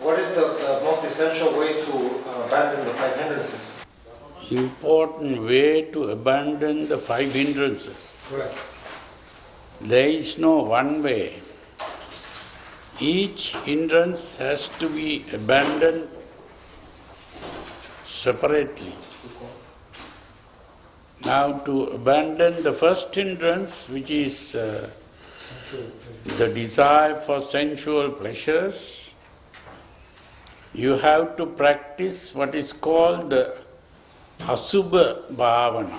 What is the most essential way to abandon the five hindrances? Important way to abandon the five hindrances. Right. There is no one way. Each hindrance has to be abandoned separately. Now, to abandon the first hindrance, which is the desire for sensual pleasures, you have to practice what is called the Asubha Bhavana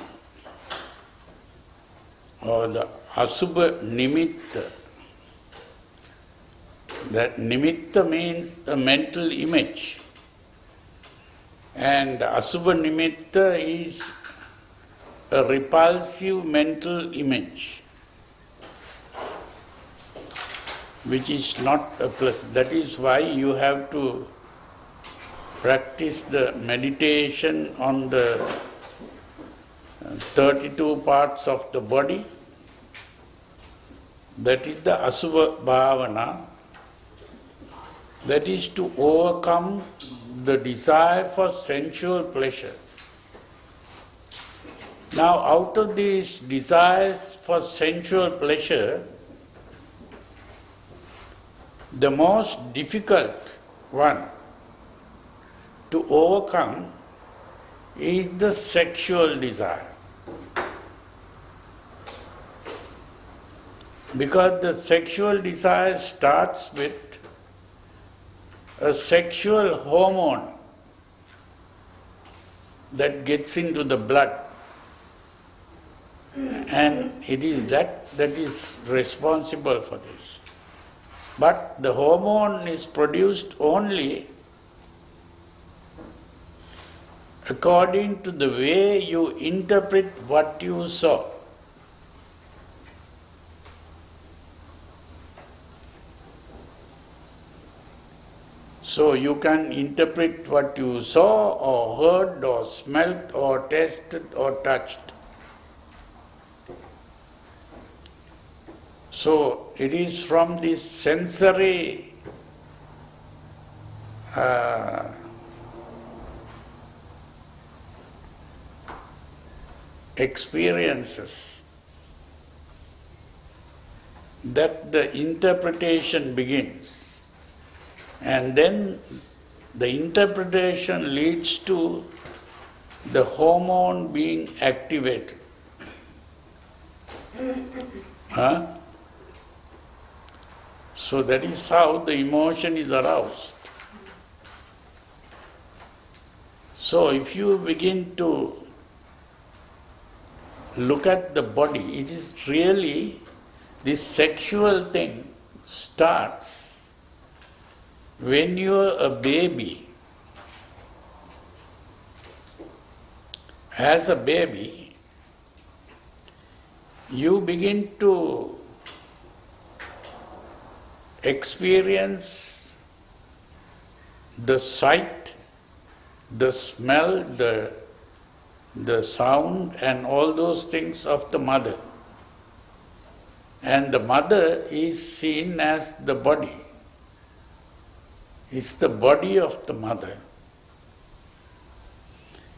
or the Asubha Nimitta. That Nimitta means a mental image, and Asubha Nimitta is a repulsive mental image, which is not a pleasant. That is why you have to practice the meditation on the 32 parts of the body. That is the Asubha Bhavana. That is to overcome the desire for sensual pleasure. Now, out of these desires for sensual pleasure, the most difficult one to overcome is the sexual desire. Because the sexual desire starts with a sexual hormone that gets into the blood, and it is that is responsible for this. But the hormone is produced only according to the way you interpret what you saw. So you can interpret what you saw or heard or smelt or tasted or touched. So it is from this sensory experiences that the interpretation begins. And then the interpretation leads to the hormone being activated. So that is how the emotion is aroused. So if you begin to look at the body, it is really this sexual thing starts when you are a baby. As a baby, you begin to experience the sight, the smell, the sound and all those things of the mother. And the mother is seen as the body. It's the body of the mother.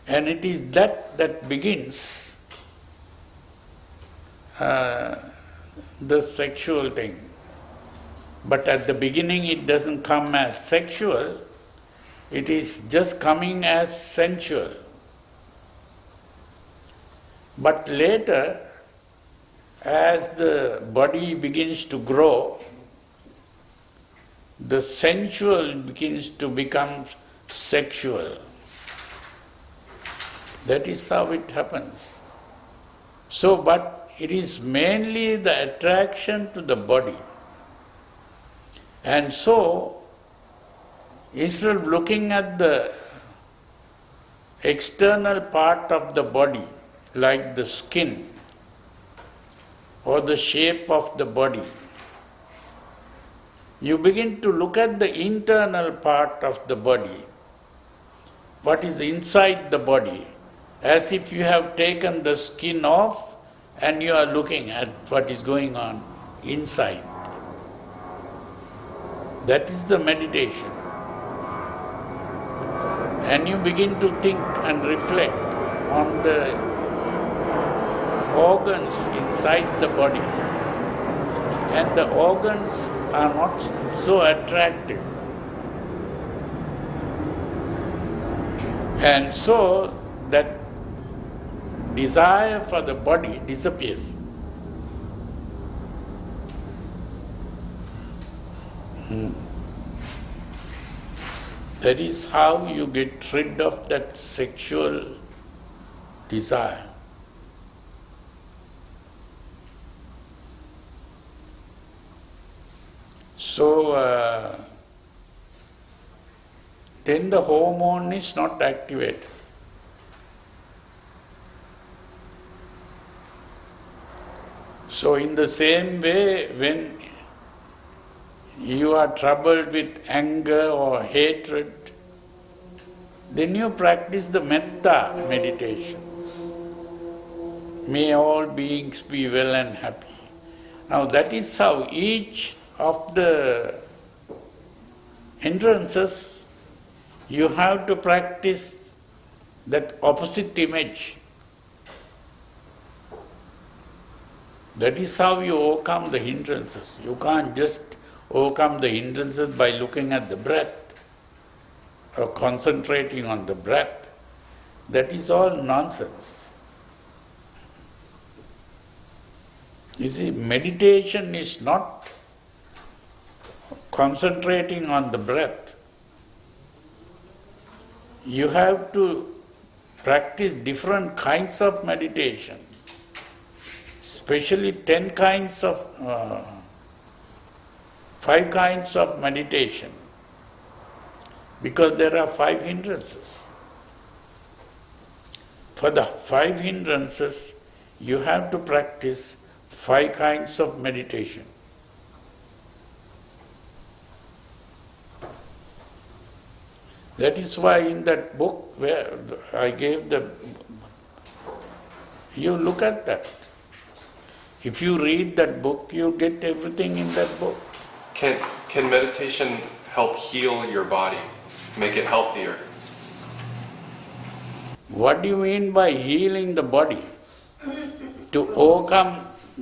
And it is that begins the sexual thing. But at the beginning it doesn't come as sexual, it is just coming as sensual. But later, as the body begins to grow, the sensual begins to become sexual. That is how it happens. So, but it is mainly the attraction to the body. And so, instead of looking at the external part of the body, like the skin or the shape of the body, you begin to look at the internal part of the body, what is inside the body, as if you have taken the skin off and you are looking at what is going on inside. That is the meditation. and you begin to think and reflect on the organs inside the body, and the organs are not so attractive. And so that desire for the body disappears. That is how you get rid of that sexual desire. So, then the hormone is not activated. So in the same way, when you are troubled with anger or hatred, then you practice the metta meditation. May all beings be well and happy. Now that is how each of the hindrances, you have to practice that opposite image. That is how you overcome the hindrances. You can't just overcome the hindrances by looking at the breath or concentrating on the breath. That is all nonsense. You see, meditation is not concentrating on the breath. You have to practice different kinds of meditation, especially 5 kinds of meditation, because there are 5 hindrances. For the 5 hindrances, you have to practice 5 kinds of meditation. That is why in that book where I gave you look at that. If you read that book, you get everything in that book. Can meditation help heal your body, make it healthier? What do you mean by healing the body? To overcome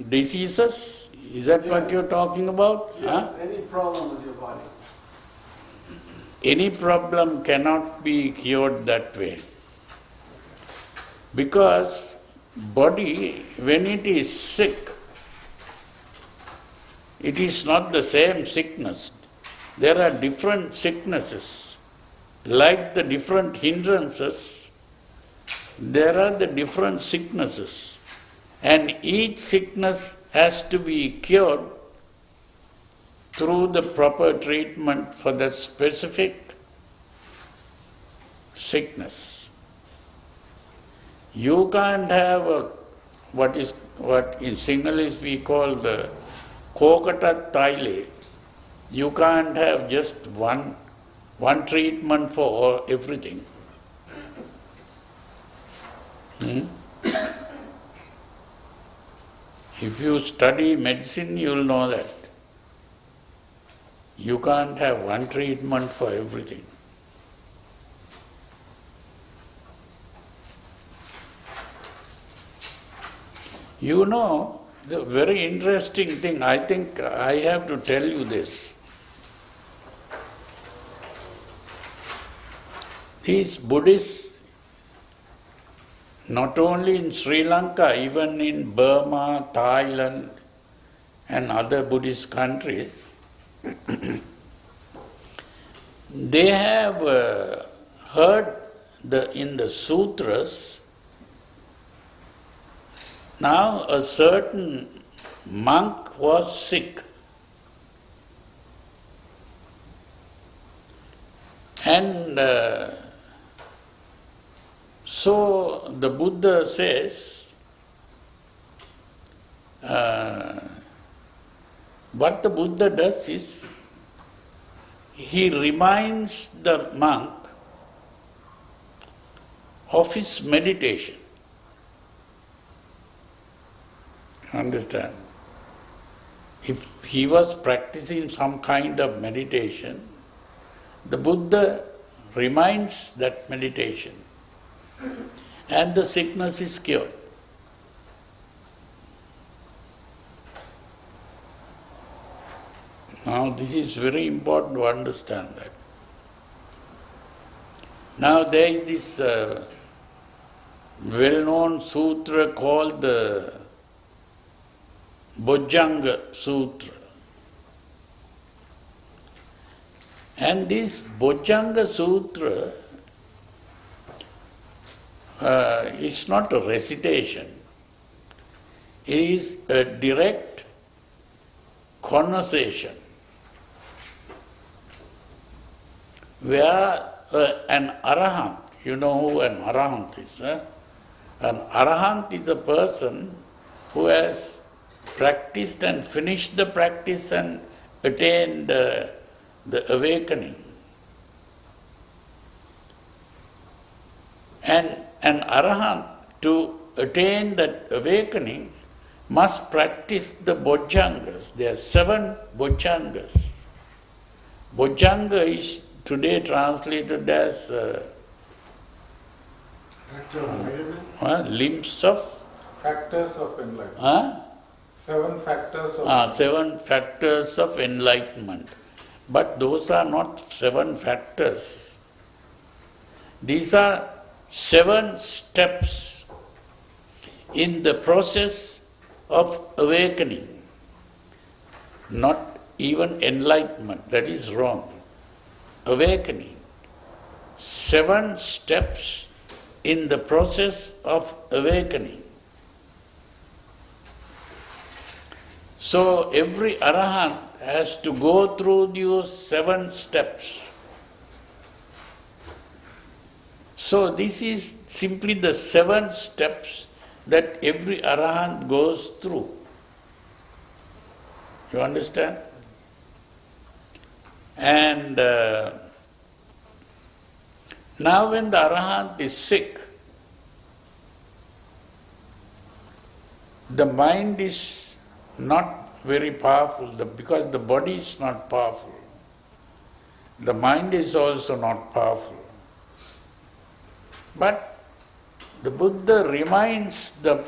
diseases? Is that what you're talking about? Yes, any problem with your body. Any problem cannot be cured that way. Because body, when it is sick, it is not the same sickness. There are different sicknesses. Like the different hindrances, there are the different sicknesses. And each sickness has to be cured through the proper treatment for that specific sickness. You can't have what in Sinhalese we call the kokata taile. You can't have just one treatment for everything. If you study medicine, you will know that. You can't have one treatment for everything. You know, the very interesting thing, I think I have to tell you this. These Buddhists, not only in Sri Lanka, even in Burma, Thailand, and other Buddhist countries, they have heard in the sutras. Now a certain monk was sick, and so the Buddha says, what the Buddha does is, he reminds the monk of his meditation. Understand? If he was practicing some kind of meditation, the Buddha reminds that meditation, and the sickness is cured. Now this is very important to understand that. Now there is this well-known sutra called the Bojang Sutra. And this Bojang Sutra is not a recitation. It is a direct conversation where an arahant, you know who an arahant is? An arahant is a person who has practiced and finished the practice and attained the awakening. And an arahant, to attain that awakening, must practice the Bojangas. There are 7 Bojangas. Bojanga is today translated as Factor of enlightenment? limbs of Factors of enlightenment. 7 factors of 7 factors of enlightenment. But those are not 7 factors. These are 7 steps in the process of awakening. Not even enlightenment, that is wrong. Awakening. 7 steps in the process of awakening. So every arahant has to go through those 7 steps. So this is simply the 7 steps that every arahant goes through. You understand? And now when the arahant is sick, the mind is not very powerful because the body is not powerful. The mind is also not powerful. But the Buddha reminds the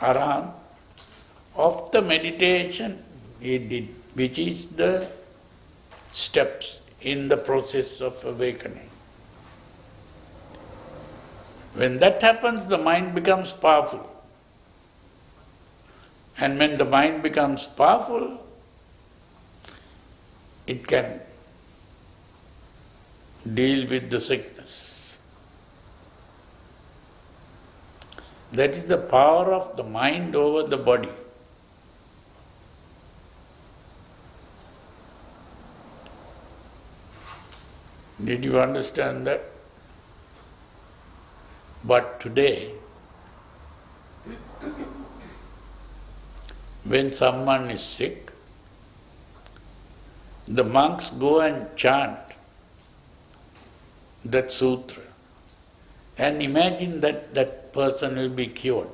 arahant of the meditation he did, which is the steps in the process of awakening. When that happens, the mind becomes powerful. And when the mind becomes powerful, it can deal with the sickness. That is the power of the mind over the body. Did you understand that? But today, when someone is sick, the monks go and chant that sutra and imagine that that person will be cured.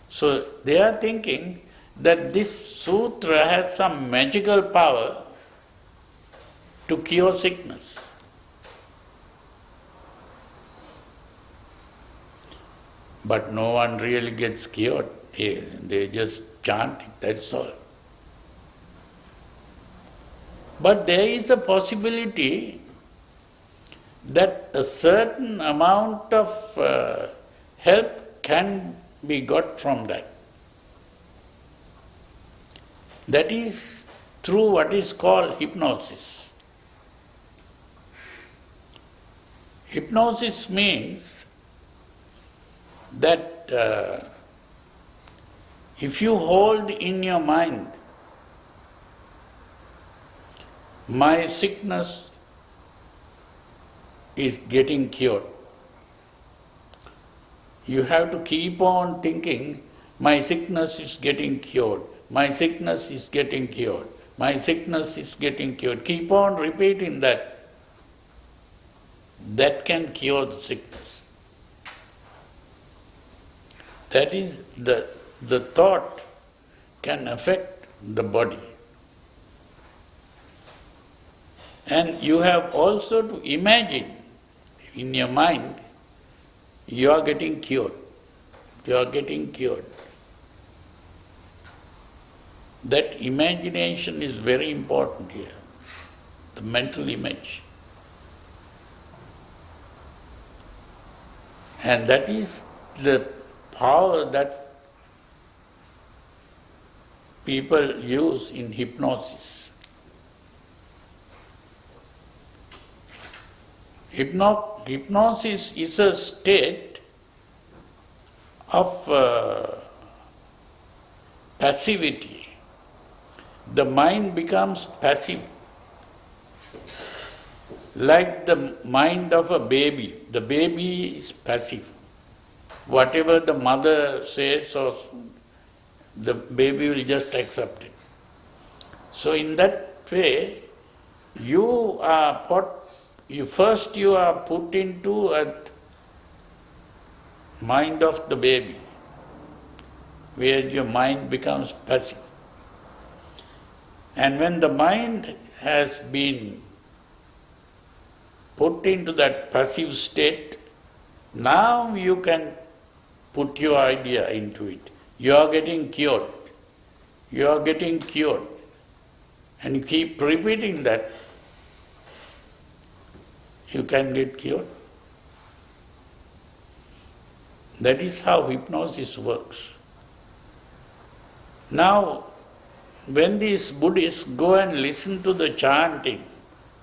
So they are thinking that this sutra has some magical power to cure sickness. But no one really gets cured. They just chant it, that's all. But there is a possibility that a certain amount of help can be got from that. That is through what is called hypnosis. Hypnosis means that if you hold in your mind, my sickness is getting cured. You have to keep on thinking, my sickness is getting cured, my sickness is getting cured, my sickness is getting cured. Keep on repeating that. That can cure the sickness. That is, the thought can affect the body. And you have also to imagine in your mind, you are getting cured. You are getting cured. That imagination is very important here, the mental image. And that is the power that people use in hypnosis. Hypnosis is a state of passivity. The mind becomes passive, like the mind of a baby. The baby is passive. Whatever the mother says, or the baby will just accept it. So in that way, you are put into a mind of the baby, where your mind becomes passive. And when the mind has been put into that passive state, now you can put your idea into it. You are getting cured. You are getting cured. And you keep repeating that, you can get cured. That is how hypnosis works. Now, when these Buddhists go and listen to the chanting,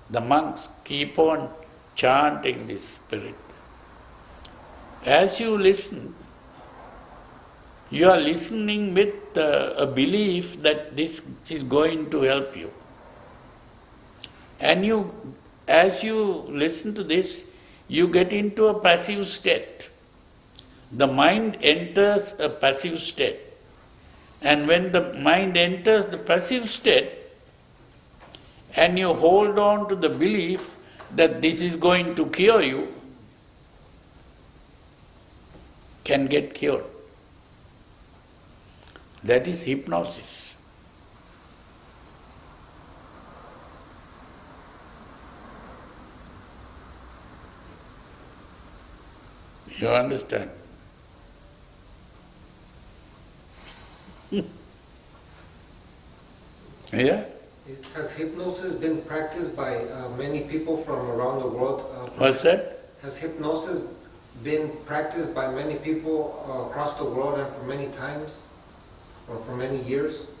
the monks keep on chanting this spirit. As you listen, you are listening with a belief that this is going to help you. And as you listen to this, you get into a passive state. The mind enters a passive state. And when the mind enters the passive state, and you hold on to the belief that this is going to cure you, can get cured. That is hypnosis. You understand? Yeah? Has hypnosis been practiced by many people from around the world? What's that? Has hypnosis been practiced by many people across the world and for many times? Or for many years?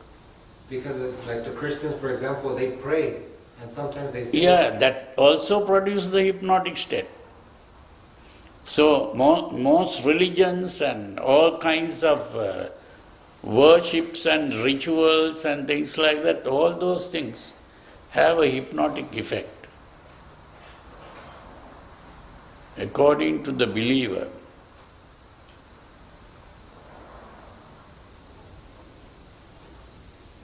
Because like the Christians, for example, they pray and sometimes they say... Yeah, that also produces the hypnotic state. So most religions and all kinds of worships and rituals and things like that, all those things have a hypnotic effect, according to the believer.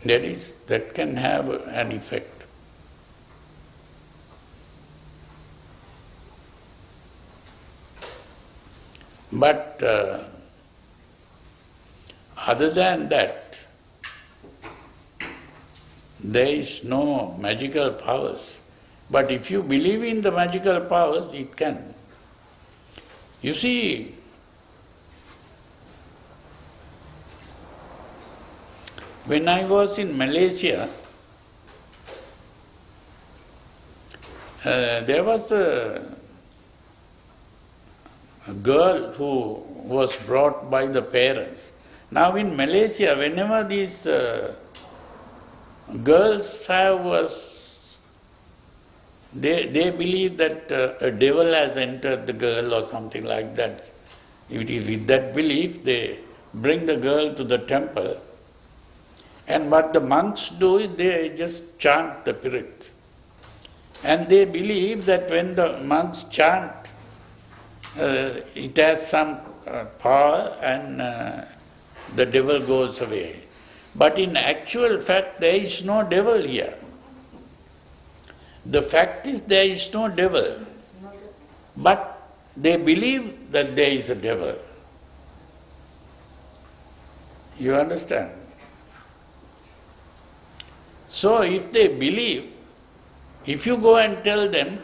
That can have an effect. But other than that, there is no magical powers. But if you believe in the magical powers, it can. You see, when I was in Malaysia, there was a girl who was brought by the parents. Now in Malaysia, whenever these girls they believe that a devil has entered the girl or something like that. With that belief, they bring the girl to the temple. And what the monks do is they just chant the spirit. And they believe that when the monks chant, it has some power and the devil goes away. But in actual fact, there is no devil here. The fact is there is no devil. But they believe that there is a devil. You understand? So if they believe, if you go and tell them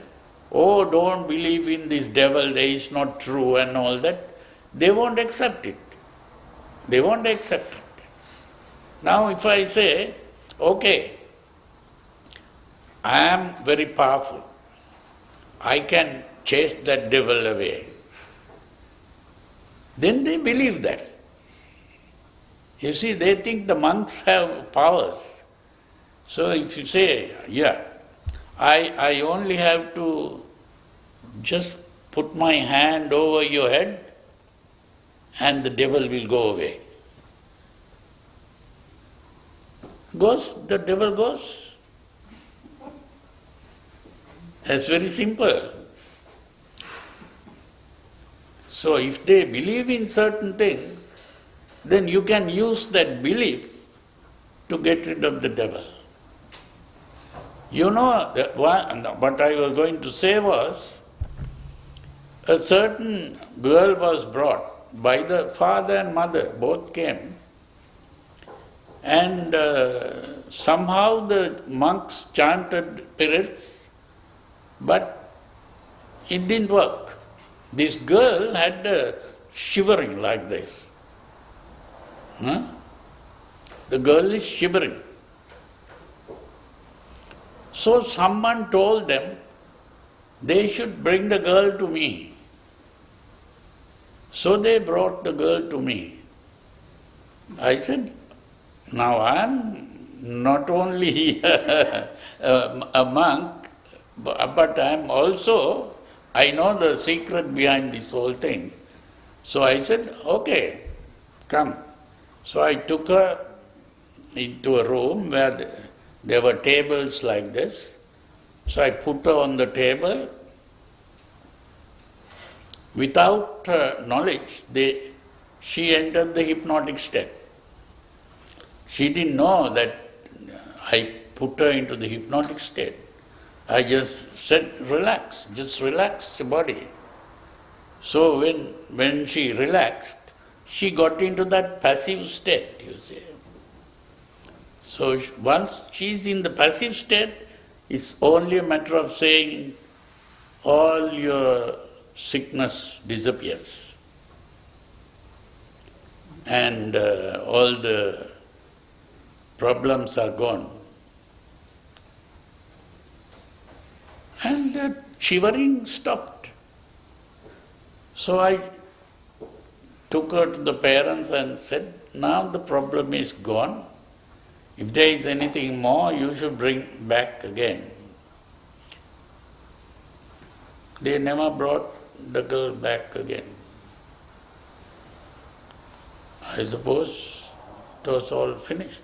oh, don't believe in this devil, it's not true and all that, they won't accept it. They won't accept it. Now if I say, okay, I am very powerful, I can chase that devil away, then they believe that. You see, they think the monks have powers. So if you say, yeah, I only have to just put my hand over your head and the devil will go away. The devil goes. It's very simple. So if they believe in certain things, then you can use that belief to get rid of the devil. You know, what I was going to say was, a certain girl was brought by the father and mother, both came, and somehow the monks chanted spirits, but it didn't work. This girl had shivering like this. The girl is shivering. So someone told them they should bring the girl to me. So they brought the girl to me. I said, now I am not only a monk, but I am also, I know the secret behind this whole thing. So I said, okay, come. So I took her into a room where there were tables like this. So I put her on the table. Without her knowledge, she entered the hypnotic state. She didn't know that I put her into the hypnotic state. I just said, relax, just relax your body. So when she relaxed, she got into that passive state, you see. So once she's in the passive state, it's only a matter of saying, all your sickness disappears. And all the problems are gone. And the shivering stopped. So I took her to the parents and said, now the problem is gone. If there is anything more, you should bring back again. They never brought the girl back again. I suppose it was all finished.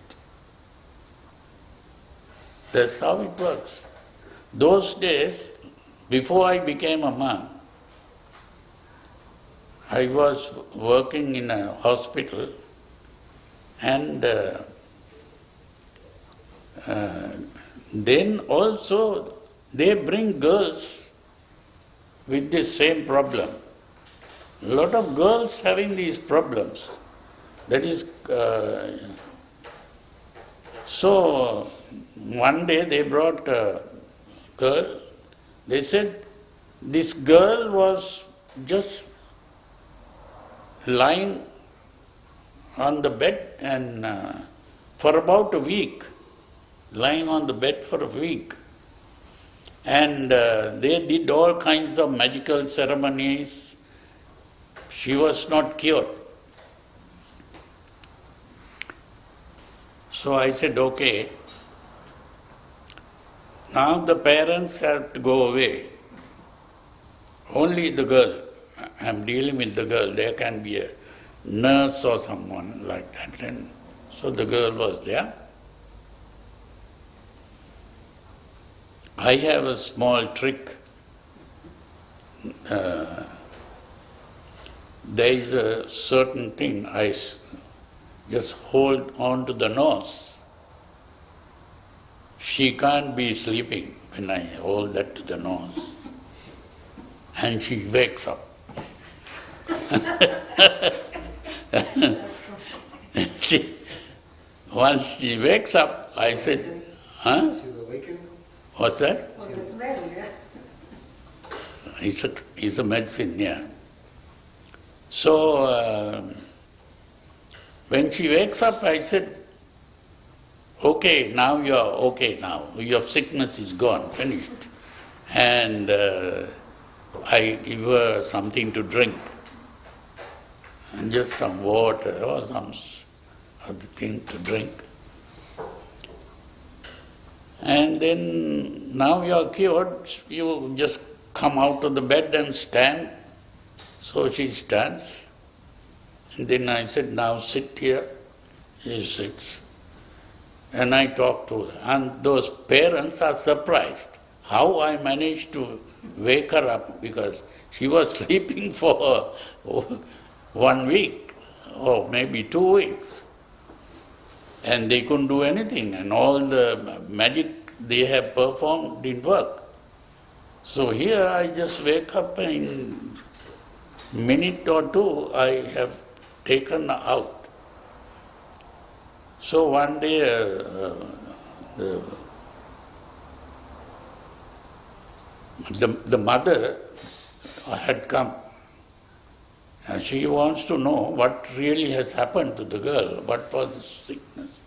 That's how it works. Those days, before I became a monk, I was working in a hospital, and then also they bring girls with the same problem. A lot of girls having these problems. That is, so one day they brought a girl. They said this girl was just lying on the bed and for about a week, lying on the bed for a week. And they did all kinds of magical ceremonies. She was not cured. So I said, okay, now the parents have to go away. Only the girl. I'm dealing with the girl. There can be a nurse or someone like that. And so the girl was there. I have a small trick. There is a certain thing I just hold on to the nose. She can't be sleeping when I hold that to the nose. And she wakes up. Once she wakes up, I said, huh? She's awakened? What's that? Well, the smell, yeah. It's a medicine, yeah. So, when she wakes up, I said, okay, now you are okay now. Your sickness is gone, finished. And I give her something to drink. And just some water or some other thing to drink. And then, now you are cured, you just come out of the bed and stand. So she stands. And then I said, now sit here. She sits. And I talk to her. And those parents are surprised how I managed to wake her up, because she was sleeping for 1 week or maybe 2 weeks. And they couldn't do anything, and all the magic they have performed didn't work. So here I just wake up, and in a minute or two I have taken her out. So one day the mother had come. And she wants to know what really has happened to the girl, what was the sickness.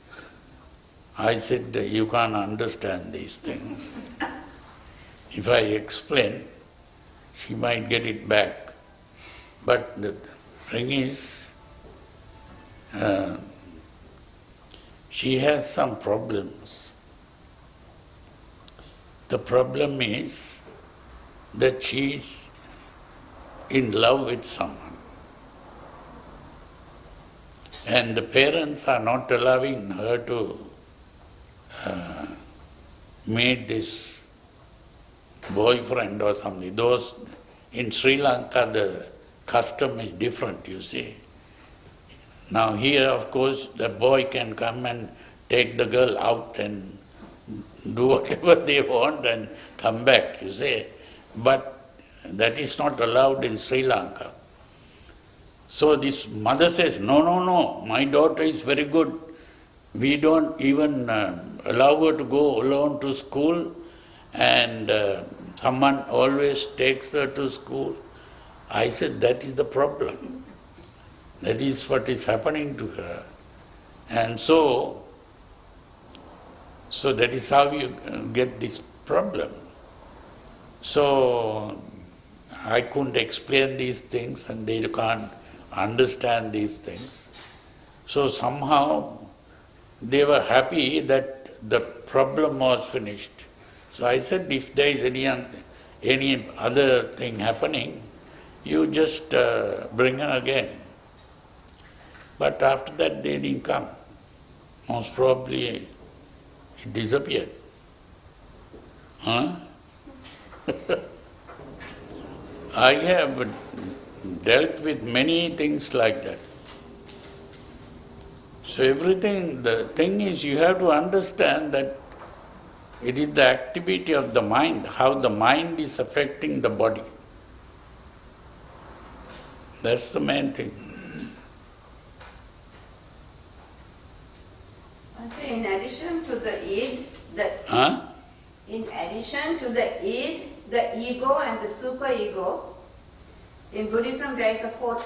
I said, you can't understand these things. If I explain, she might get it back. But the thing is, she has some problems. The problem is that she is in love with someone. And the parents are not allowing her to meet this boyfriend or something. Those in Sri Lanka, the custom is different, you see. Now here, of course, the boy can come and take the girl out and do whatever they want and come back, you see. But that is not allowed in Sri Lanka. So this mother says, no, my daughter is very good. We don't even allow her to go alone to school, and someone always takes her to school. I said, that is the problem. That is what is happening to her. And so that is how you get this problem. So I couldn't explain these things, and they can't understand these things. So somehow they were happy that the problem was finished. So I said, if there is any other thing happening, you just bring her again. But after that they didn't come. Most probably it disappeared. Huh? I have dealt with many things like that. So everything, the thing is, you have to understand that it is the activity of the mind, how the mind is affecting the body. That's the main thing. In addition to the id, in addition to the id, the ego and the superego, in Buddhism there is a fourth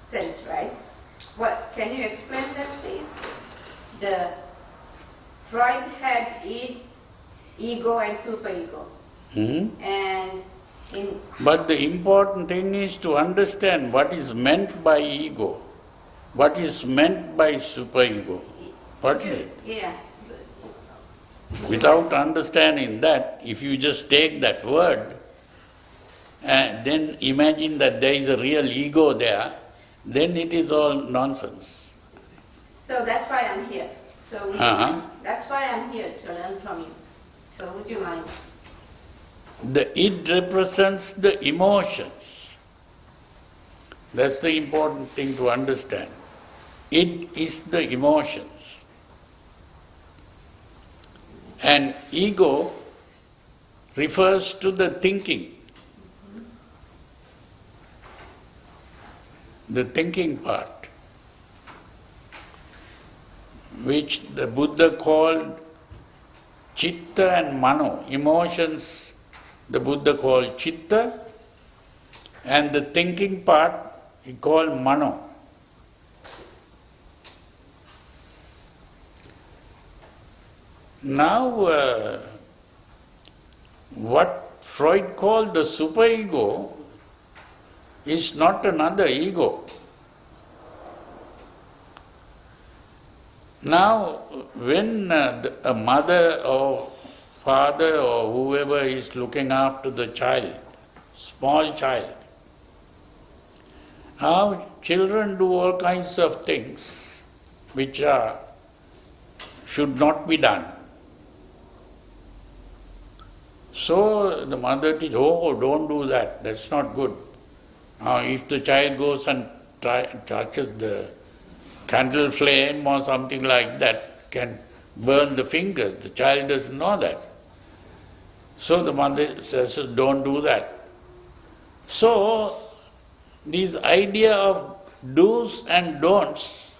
sense, right? What can you explain that, please? The Freud had id, ego, and superego, and in. But the important thing is to understand what is meant by ego, what is meant by superego. What is it? Yeah. Without understanding that, if you just take that word and then imagine that there is a real ego there, then it is all nonsense. So that's why I'm here. So would you mind? That's why I'm here, to learn from you. So would you mind? The id represents the emotions. That's the important thing to understand. Id is the emotions. And ego refers to the thinking. The thinking part, which the Buddha called chitta and mano. Emotions, the Buddha called chitta, and the thinking part he called mano. Now, what Freud called the superego is not another ego. Now, when a mother or father or whoever is looking after the child, small child, now children do all kinds of things which should not be done. So the mother teaches, oh, don't do that, that's not good. Now if the child goes and touches the candle flame or something like that, can burn the fingers, the child doesn't know that. So the mother says, don't do that. So this idea of do's and don'ts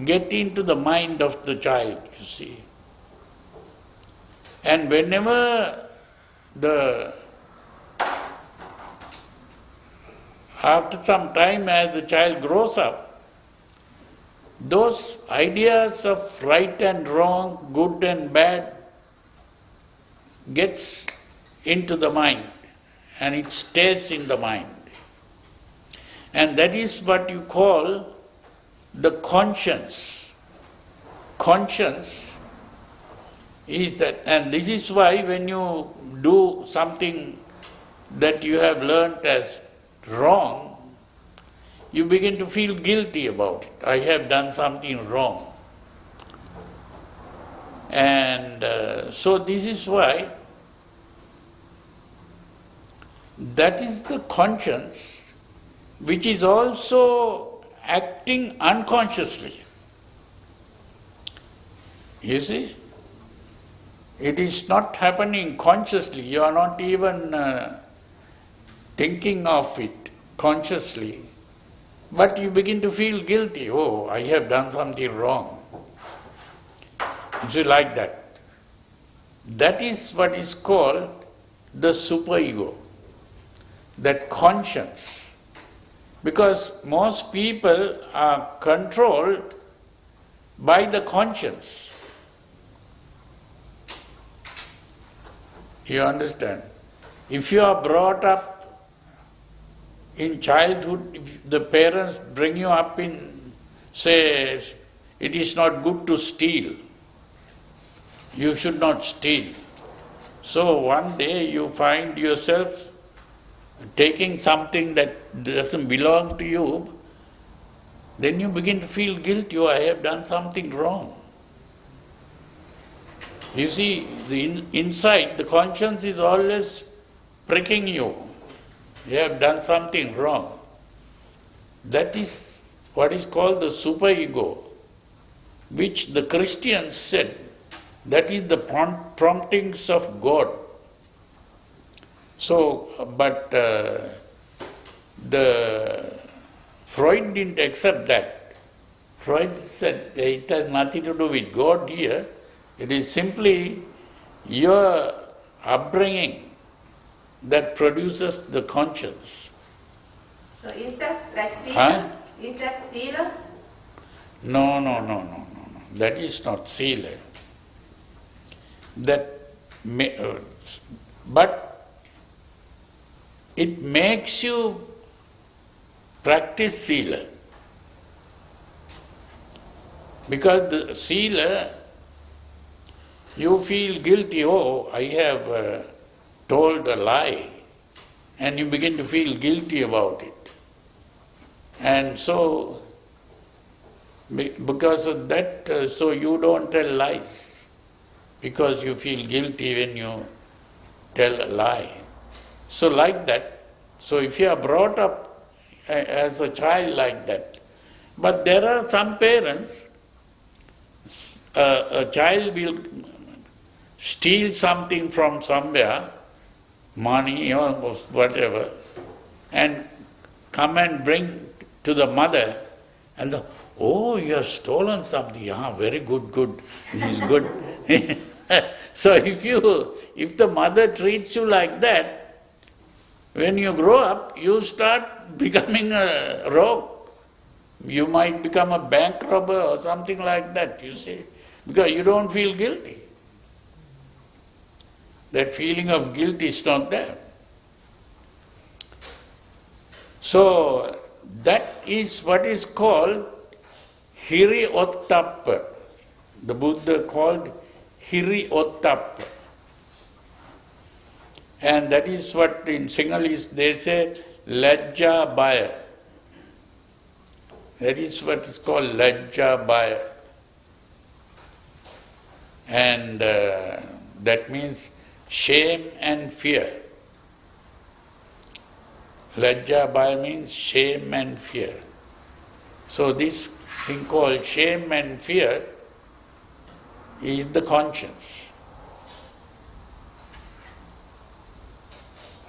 get into the mind of the child, you see. And whenever after some time as the child grows up, those ideas of right and wrong, good and bad gets into the mind and it stays in the mind. And that is what you call the conscience. Conscience is that, and this is why when you do something that you have learnt as wrong, you begin to feel guilty about it. I have done something wrong. And so this is why that is the conscience which is also acting unconsciously. You see? It is not happening consciously. You are not even thinking of it consciously. But you begin to feel guilty. Oh, I have done something wrong. You see, like that. That is what is called the superego. That conscience. Because most people are controlled by the conscience. You understand? If you are brought up in childhood, if the parents bring you up in, say, it is not good to steal, you should not steal. So one day you find yourself taking something that doesn't belong to you, then you begin to feel guilty, oh, I have done something wrong. You see, inside, the conscience is always pricking you. You have done something wrong. That is what is called the superego, which the Christians said, that is the promptings of God. So, but the Freud didn't accept that. Freud said it has nothing to do with God here. It is simply your upbringing that produces the conscience. So is that like sila? Huh? Is that sila? No. That is not sila. But it makes you practice sila. Because the sila, you feel guilty, oh, I have told a lie, and you begin to feel guilty about it. And so, because of that, so you don't tell lies, because you feel guilty when you tell a lie. So like that, so if you are brought up as a child like that, but there are some parents, a child will steal something from somewhere, money or whatever, and come and bring to the mother, and oh, you have stolen something, very good, this is good. So if you if the mother treats you like that, when you grow up, you start becoming a rogue. You might become a bank robber or something like that, you see, because you don't feel guilty. That feeling of guilt is not there. So, that is what is called Hiri-ottappa. The Buddha called Hiri-ottappa. And that is what in Sinhalese they say, Lajja Baya. That is what is called Lajja Baya. And that means shame and fear. Lajja Baya means shame and fear. So this thing called shame and fear is the conscience.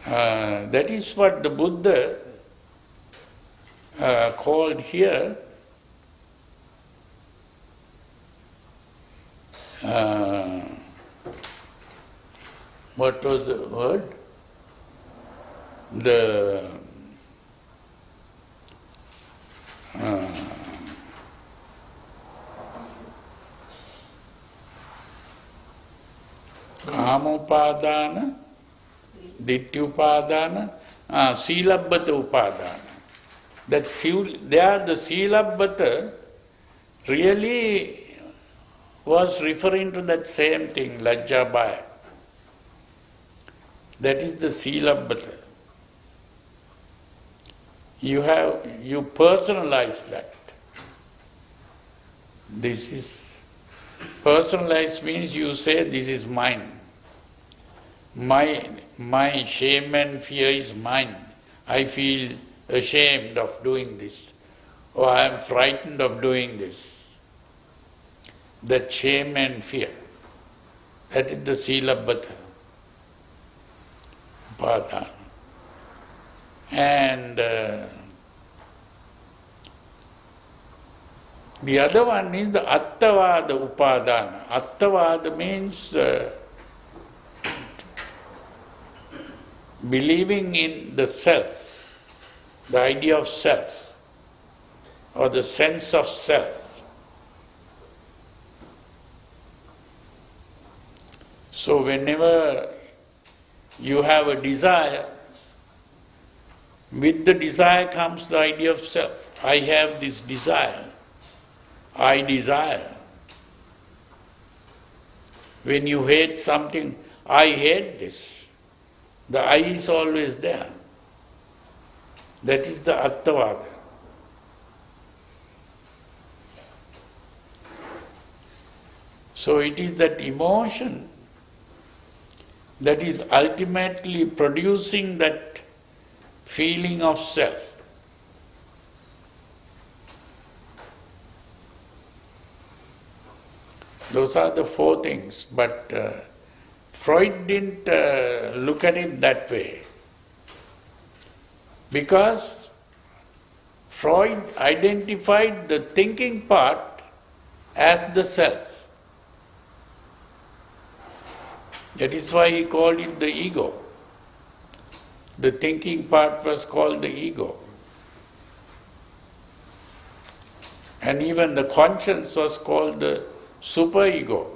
That is what the Buddha called here what was the word? The Kamupadana, Dittyupadana, Silabbata Upadana. That there the Silabbata really was referring to that same thing, Lajja Baya. That is the Silabbata. You personalize that. This is, personalized means you say this is mine. My shame and fear is mine. I feel ashamed of doing this, or I am frightened of doing this. That shame and fear, that is the Silabbata Upadana. And the other one is the Attavada Upadana. Attavada means believing in the self, the idea of self, or the sense of self. So whenever you have a desire, with the desire comes the idea of self. I have this desire. I desire. When you hate something, I hate this. The I is always there. That is the Attavada. So it is that emotion that is ultimately producing that feeling of self. Those are the four things, but Freud didn't look at it that way. Because Freud identified the thinking part as the self. That is why he called it the ego. The thinking part was called the ego. And even the conscience was called the superego.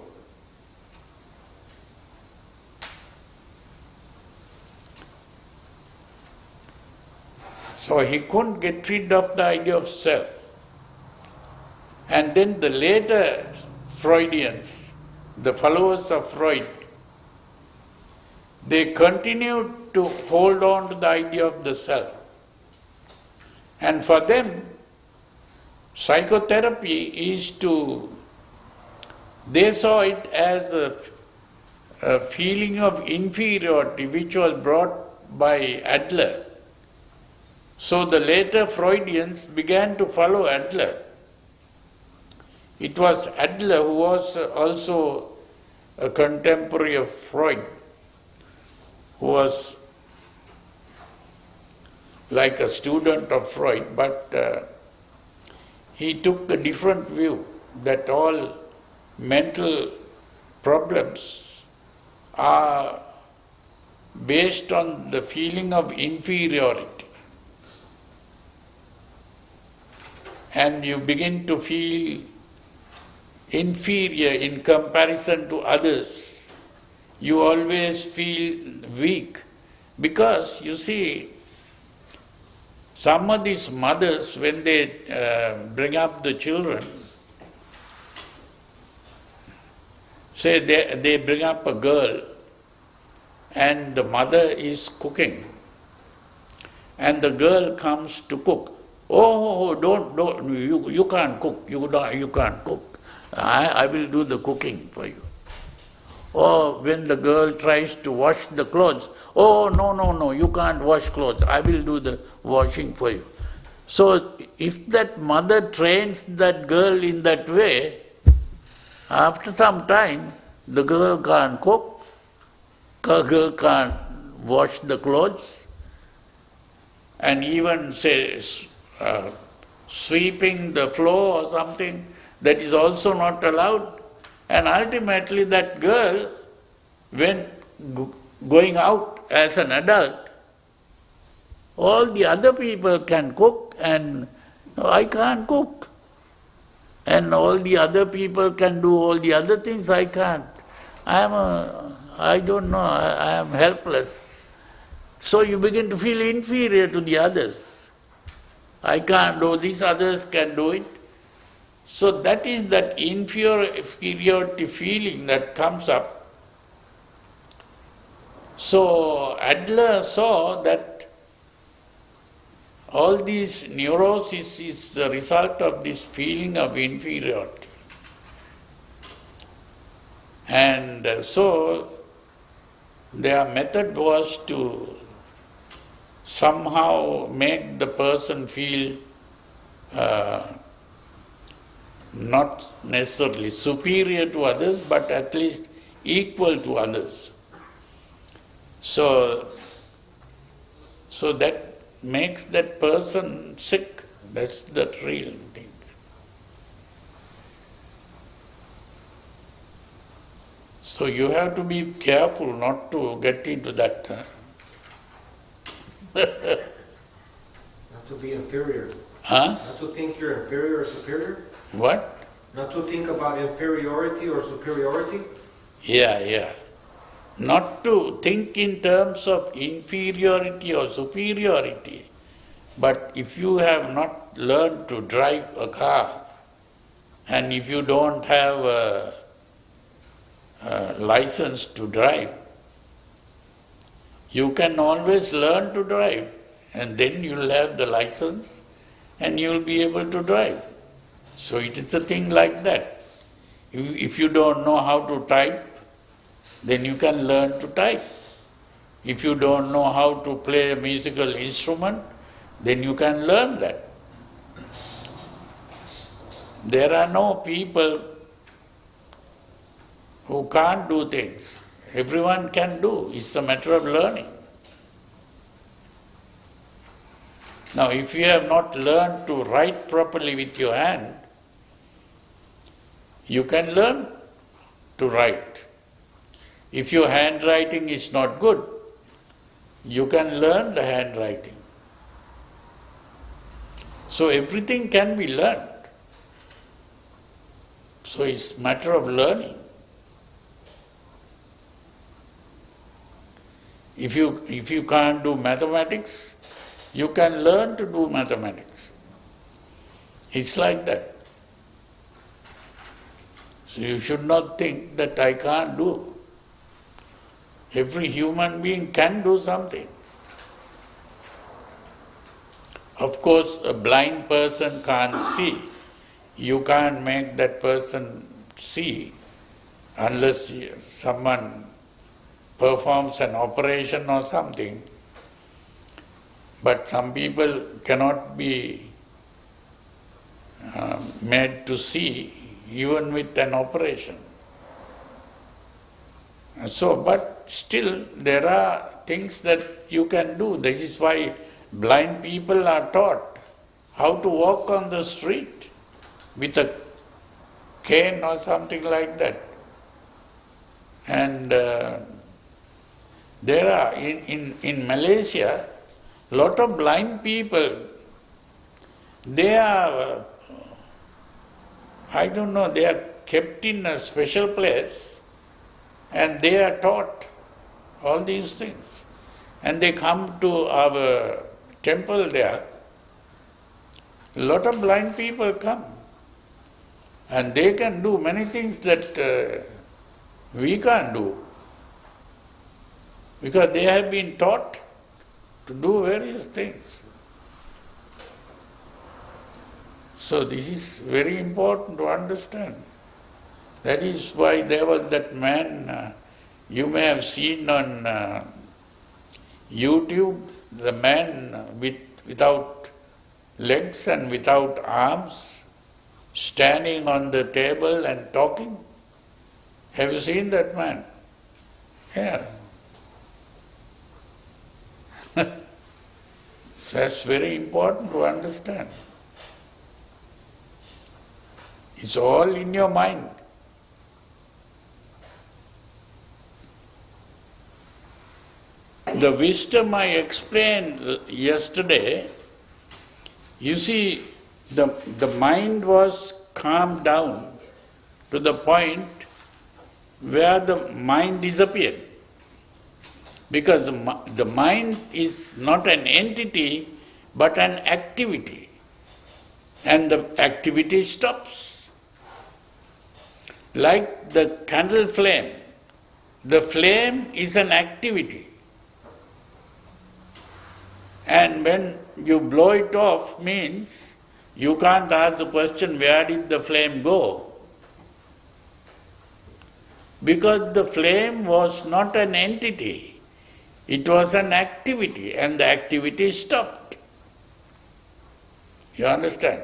So he couldn't get rid of the idea of self. And then the later Freudians, the followers of Freud, they continued to hold on to the idea of the self. And for them, psychotherapy is they saw it as a feeling of inferiority which was brought by Adler. So the later Freudians began to follow Adler. It was Adler who was also a contemporary of Freud, who was like a student of Freud, but he took a different view that all mental problems are based on the feeling of inferiority. And you begin to feel inferior in comparison to others. You always feel weak because, you see, some of these mothers, when they bring up the children, say they bring up a girl and the mother is cooking and the girl comes to cook. Oh, don't, you can't cook, you can't cook. I will do the cooking for you. Or when the girl tries to wash the clothes, oh, no, you can't wash clothes, I will do the washing for you. So if that mother trains that girl in that way, after some time, the girl can't cook, the girl can't wash the clothes, and even say sweeping the floor or something, that is also not allowed. And ultimately that girl, when going out as an adult, all the other people can cook and I can't cook. And all the other people can do all the other things, I can't. I don't know, I am helpless. So you begin to feel inferior to the others. I can't do this, others can do it. So that is that inferiority feeling that comes up. So Adler saw that all these neurosis is the result of this feeling of inferiority. And so their method was to somehow make the person feel not necessarily superior to others, but at least equal to others. So that makes that person sick. That's the real thing. So you have to be careful not to get into that. Not to be inferior. Huh? Not to think you're inferior or superior. What? Not to think about inferiority or superiority. Yeah. Not to think in terms of inferiority or superiority, but if you have not learned to drive a car, and if you don't have a license to drive, you can always learn to drive, and then you'll have the license and you'll be able to drive. So it is a thing like that. If you don't know how to type, then you can learn to type. If you don't know how to play a musical instrument, then you can learn that. There are no people who can't do things. Everyone can do. It's a matter of learning. Now, if you have not learned to write properly with your hand, you can learn to write. If your handwriting is not good, you can learn the handwriting. So everything can be learned. So it's a matter of learning. If you can't do mathematics, you can learn to do mathematics. It's like that. So you should not think that I can't do. Every human being can do something. Of course, a blind person can't see. You can't make that person see unless someone performs an operation or something. But some people cannot be made to see even with an operation. So, but still there are things that you can do. This is why blind people are taught how to walk on the street with a cane or something like that. And There are, in Malaysia, lot of blind people, they are, I don't know, they are kept in a special place and they are taught all these things. And they come to our temple there. A lot of blind people come. And they can do many things that we can't do. Because they have been taught to do various things. So this is very important to understand. That is why there was that man, you may have seen on YouTube, the man without legs and without arms, standing on the table and talking. Have you seen that man? Yeah. So that's very important to understand. It's all in your mind. The wisdom I explained yesterday, you see, the mind was calmed down to the point where the mind disappeared. Because the mind is not an entity, but an activity. And the activity stops. Like the candle flame. The flame is an activity. And when you blow it off means you can't ask the question, where did the flame go? Because the flame was not an entity. It was an activity, and the activity stopped. You understand?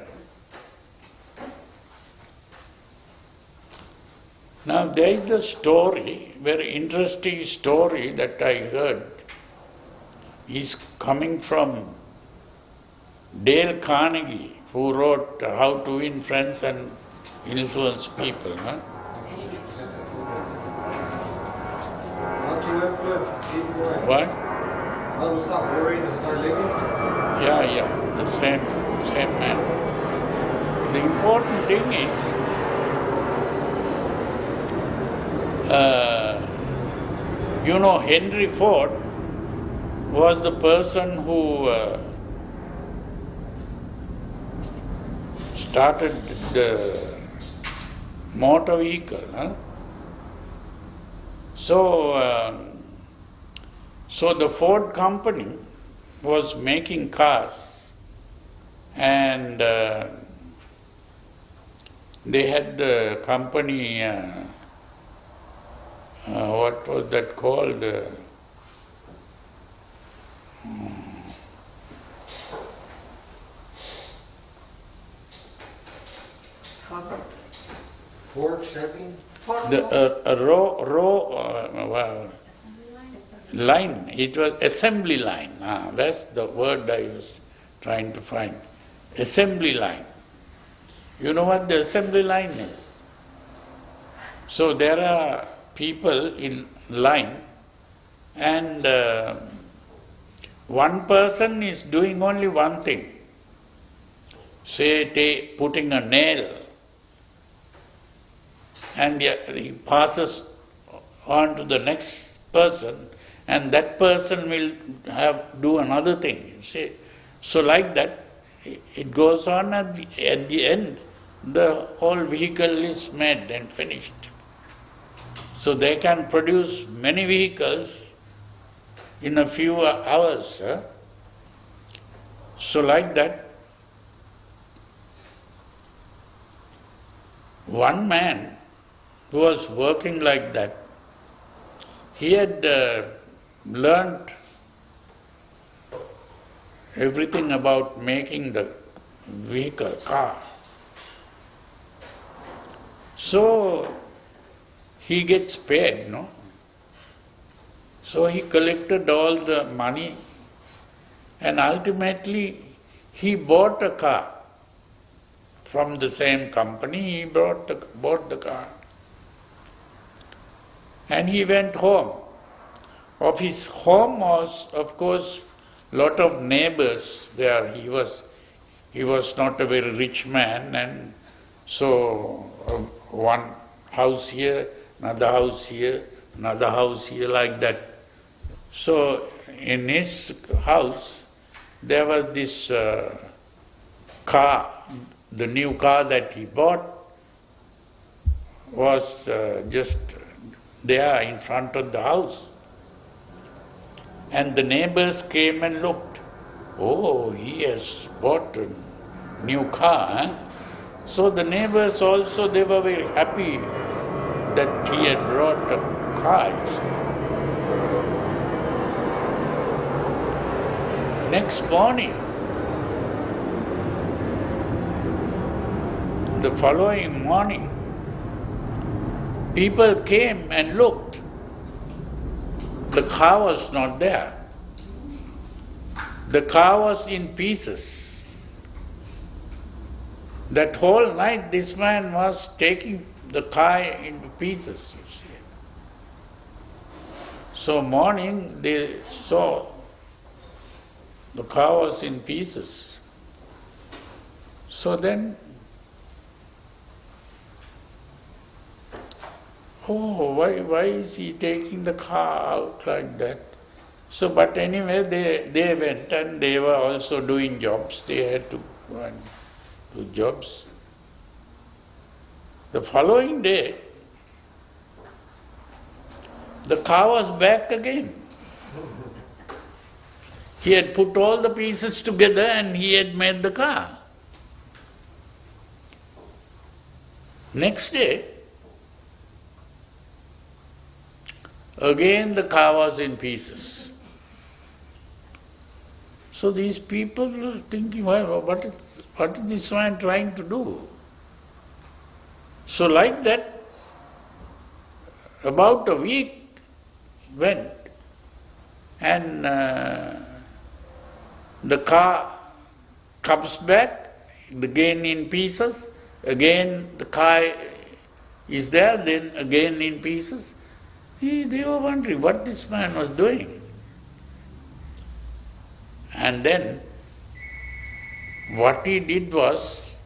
Now there is a story, very interesting story that I heard. Is coming from Dale Carnegie, who wrote How to Win Friends and Influence People. Huh? How to influence people and What? how to stop worrying and start living? Yeah, the same man. The important thing is, Henry Ford was the person who started the motor vehicle. Huh? So the Ford company was making cars, and they had the company, what was that called? Ford, Chevy? Line. It was assembly line. That's the word I was trying to find. Assembly line. You know what the assembly line is? So there are people in line, and one person is doing only one thing. Say, putting a nail, and he passes on to the next person, and that person will do another thing. You see? So like that, it goes on at the end, the whole vehicle is made and finished. So they can produce many vehicles in a few hours. Huh? So like that, one man who was working like that, he had learnt everything about making the vehicle, car. So he gets paid, no? So he collected all the money, and ultimately he bought a car. From the same company, he bought the car. And he went home. of his home was, of course, lot of neighbors there. He was not a very rich man, and so one house here, another house here, another house here, like that. So in his house, there was this car, the new car that he bought was just there in front of the house. And the neighbors came and looked. Oh, he has bought a new car. Eh? So the neighbors also, they were very happy that he had brought a car. Next morning, the following morning, people came and looked. The car was not there. The car was in pieces. That whole night this man was taking the car into pieces, you see. So morning they saw the car was in pieces. So then, oh, why is he taking the car out like that? So, but anyway, they went and they were also doing jobs. They had to go and do jobs. The following day, the car was back again. He had put all the pieces together and he had made the car. Next day, again the car was in pieces. So these people were thinking, what is this man trying to do? So like that, about a week went, and the car comes back, again in pieces, again the car is there, then again in pieces. They were wondering what this man was doing. And then what he did was,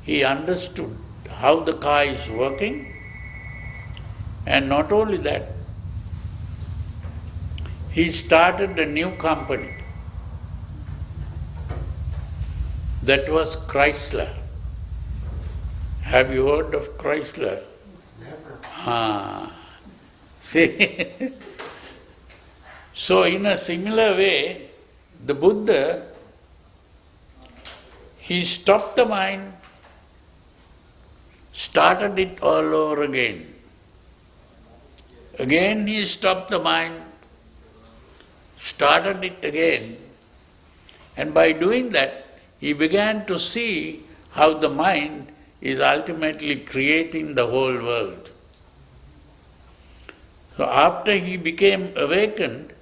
he understood how the car is working, and not only that, he started a new company. That was Chrysler. Have you heard of Chrysler? Never. See? So in a similar way, the Buddha, he stopped the mind, started it all over again. Again he stopped the mind, started it again. And by doing that, he began to see how the mind is ultimately creating the whole world. So after he became awakened,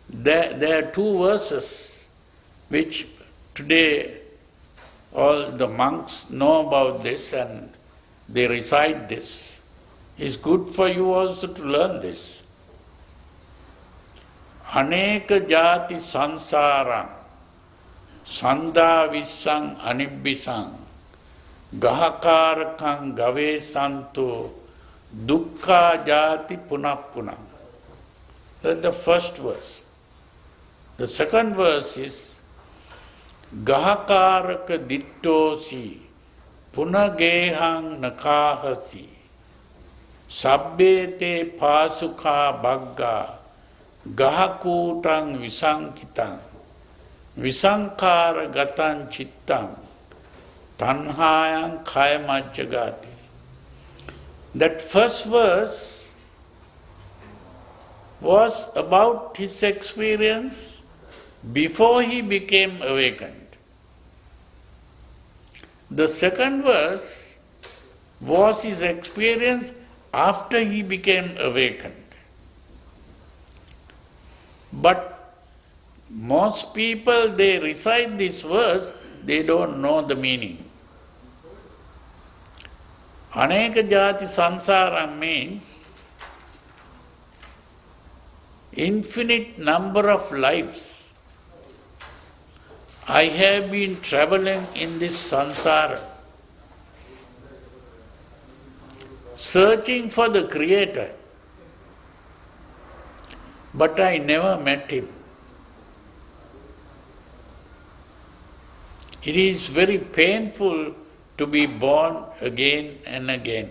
there are two verses which today all the monks know about this and they recite this. It's good for you also to learn this. Aneka jati sansarang sanda vissang anibbisang gahakarakang gave santo dukkha jati punappunam. That's the first verse. The second verse is gahakaraka dittosi punagehang nakahasi sabbete pasukha bagga gahakutang visankitang visankara gatan chittam tanhayang kayamajjagati. That first verse was about his experience before he became awakened. The second verse was his experience after he became awakened. But most people, they recite this verse, they don't know the meaning. Aneka jati sansara means infinite number of lives I have been traveling in this samsara, searching for the Creator, but I never met Him. It is very painful to be born again and again.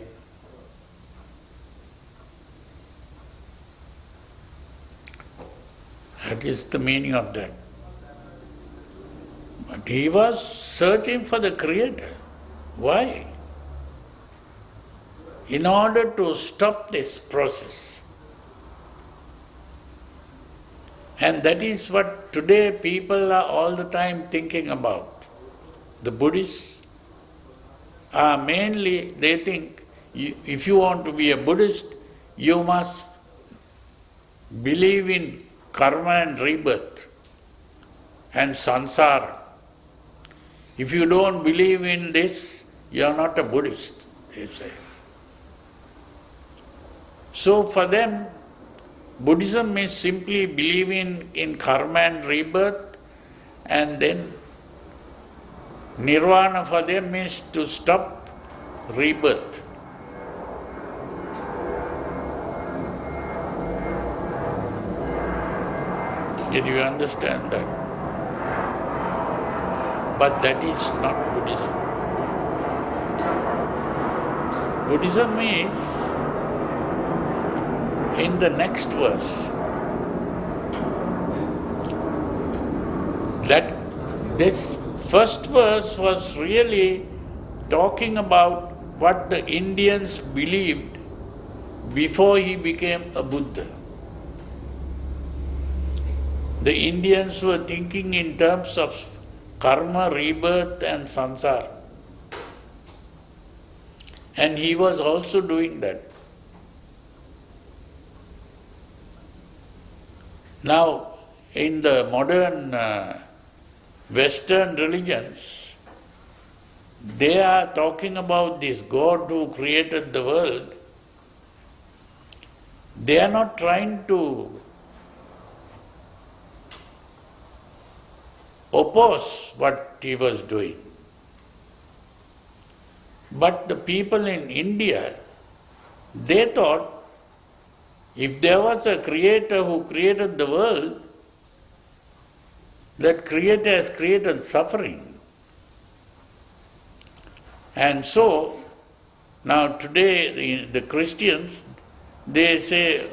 That is the meaning of that. But he was searching for the Creator. Why? In order to stop this process. And that is what today people are all the time thinking about. The Buddhists are mainly, they think, if you want to be a Buddhist, you must believe in karma and rebirth and samsara. If you don't believe in this, you are not a Buddhist, they say. So for them, Buddhism is simply believing in karma and rebirth, and then nirvana for them is to stop rebirth. Did you understand that? But that is not Buddhism. Buddhism is, in the next verse, that this first verse was really talking about what the Indians believed before he became a Buddha. The Indians were thinking in terms of karma, rebirth and samsara. And he was also doing that. Now, in the modern Western religions, they are talking about this God who created the world. They are not trying to oppose what he was doing. But the people in India, they thought if there was a creator who created the world, that creator has created suffering. And so, now today the Christians, they say,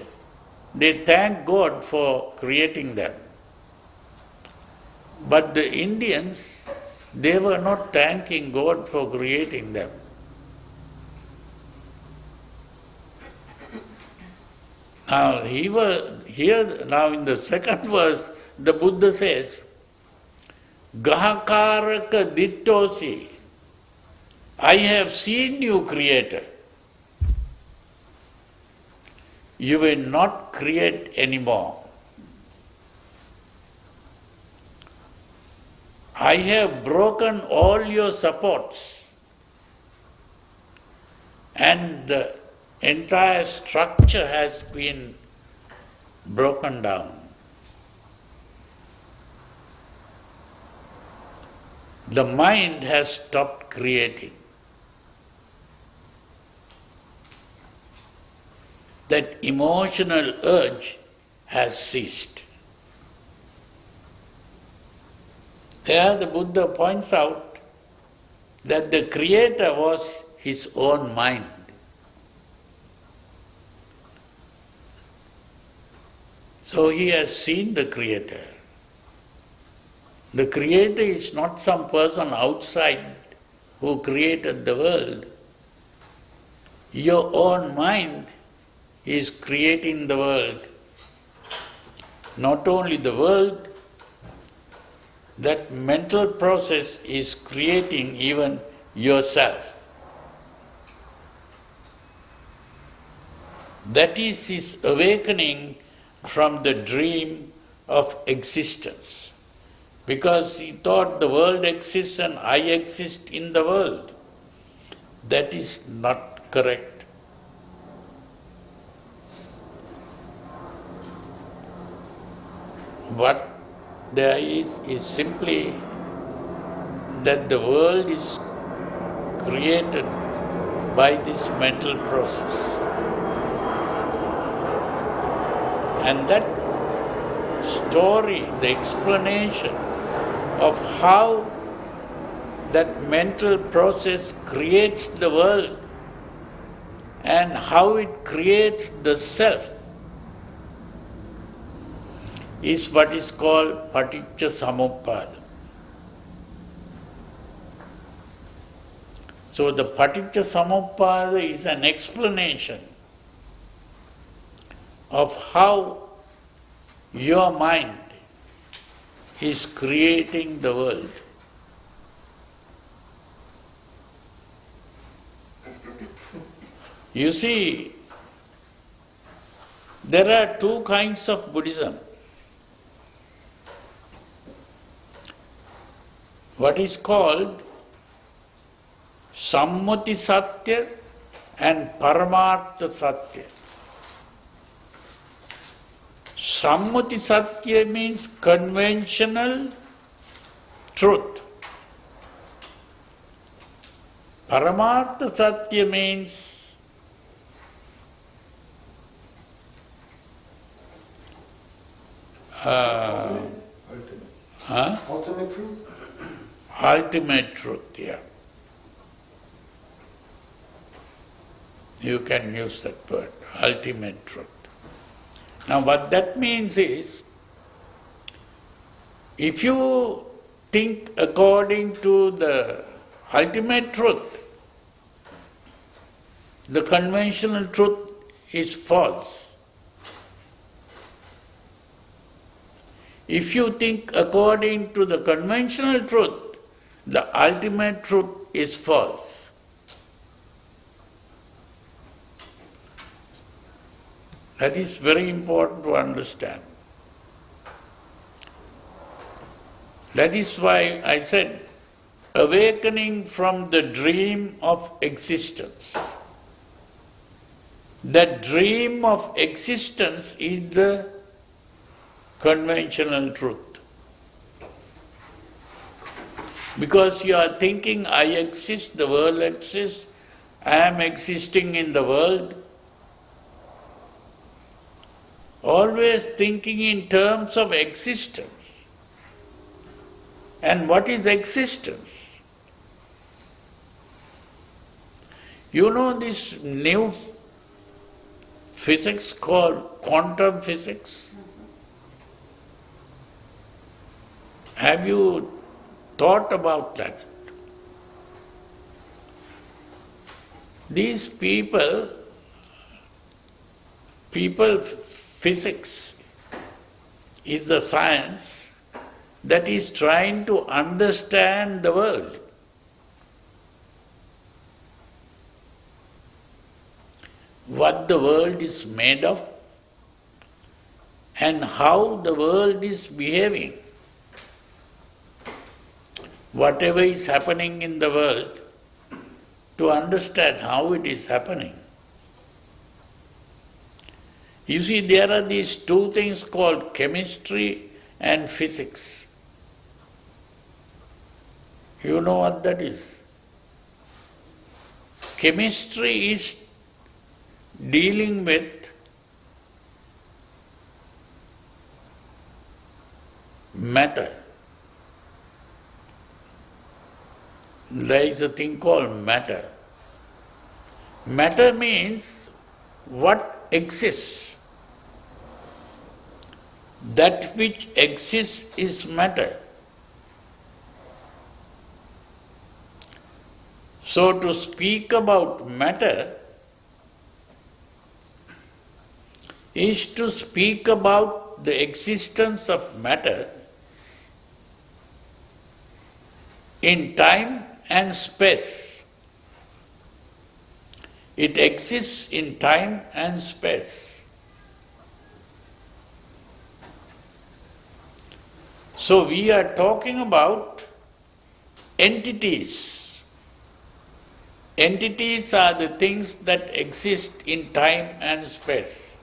they thank God for creating them. But the Indians, they were not thanking God for creating them. Now, now in the second verse, the Buddha says, Gahakaraka dittosi, I have seen you, Creator. You will not create anymore. I have broken all your supports, and the entire structure has been broken down. The mind has stopped creating. That emotional urge has ceased. There the Buddha points out that the Creator was his own mind. So he has seen the Creator. The Creator is not some person outside who created the world. Your own mind is creating the world. Not only the world, that mental process is creating even yourself. That is his awakening from the dream of existence. Because he thought the world exists and I exist in the world. That is not correct. What there is simply that the world is created by this mental process. And that story, the explanation of how that mental process creates the world and how it creates the self, is what is called Paticca Samuppada. So the Paticca Samuppada is an explanation of how your mind is creating the world. You see, there are two kinds of Buddhism. What is called Sammuti Satya and Paramartha Satya. Sammuti Satya means conventional truth. Paramartha Satya means Ultimate truth? ultimate truth, yeah. You can use that word, ultimate truth. Now what that means is, if you think according to the ultimate truth, the conventional truth is false. If you think according to the conventional truth, the ultimate truth is false. That is very important to understand. That is why I said, awakening from the dream of existence. That dream of existence is the conventional truth. Because you are thinking, I exist, the world exists, I am existing in the world. Always thinking in terms of existence. And what is existence? You know this new physics called quantum physics? Have you thought about that? These people, physics is the science that is trying to understand the world. What the world is made of and how the world is behaving. Whatever is happening in the world, to understand how it is happening. You see, there are these two things called chemistry and physics. You know what that is? Chemistry is dealing with matter. There is a thing called matter. Matter means what exists. That which exists is matter. So to speak about matter is to speak about the existence of matter in time and space. It exists in time and space. So we are talking about entities. Entities are the things that exist in time and space.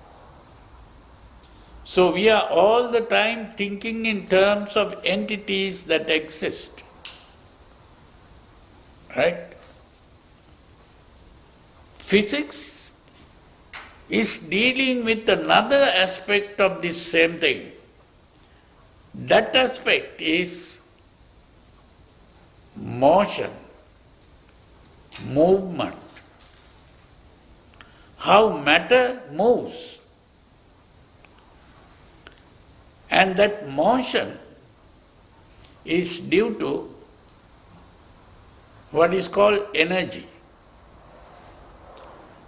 So we are all the time thinking in terms of entities that exist. Right? Physics is dealing with another aspect of this same thing. That aspect is motion, movement, how matter moves. And that motion is due to what is called energy.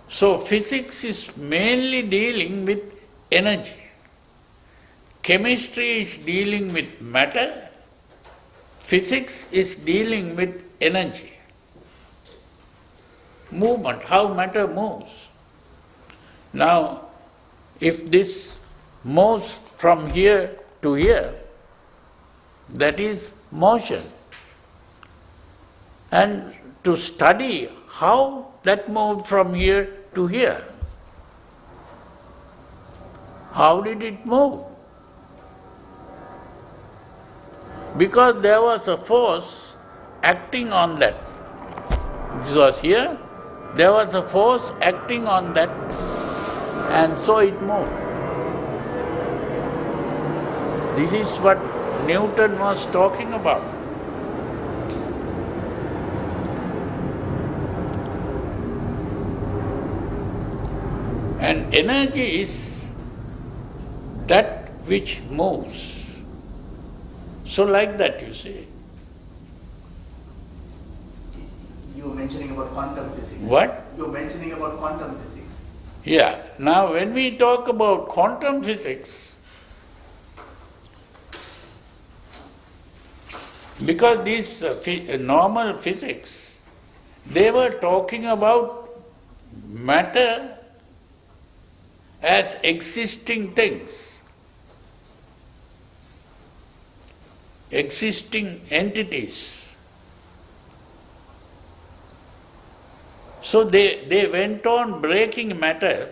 So physics is mainly dealing with energy. Chemistry is dealing with matter. Physics is dealing with energy. Movement, how matter moves. Now, if this moves from here to here, that is motion. And to study how that moved from here to here. How did it move? Because there was a force acting on that. This was here, there was a force acting on that, and so it moved. This is what Newton was talking about. And energy is that which moves. So like that, you see. You were mentioning about quantum physics. What? You were mentioning about quantum physics. Yeah. Now when we talk about quantum physics, because these normal physics, they were talking about matter as existing things, existing entities. So they went on breaking matter.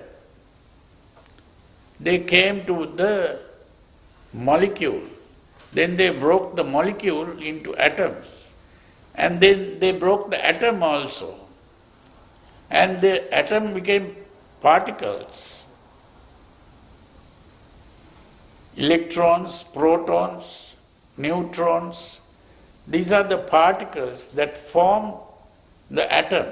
They came to the molecule. Then they broke the molecule into atoms. And then they broke the atom also. And the atom became particles. Electrons, protons, neutrons, these are the particles that form the atom.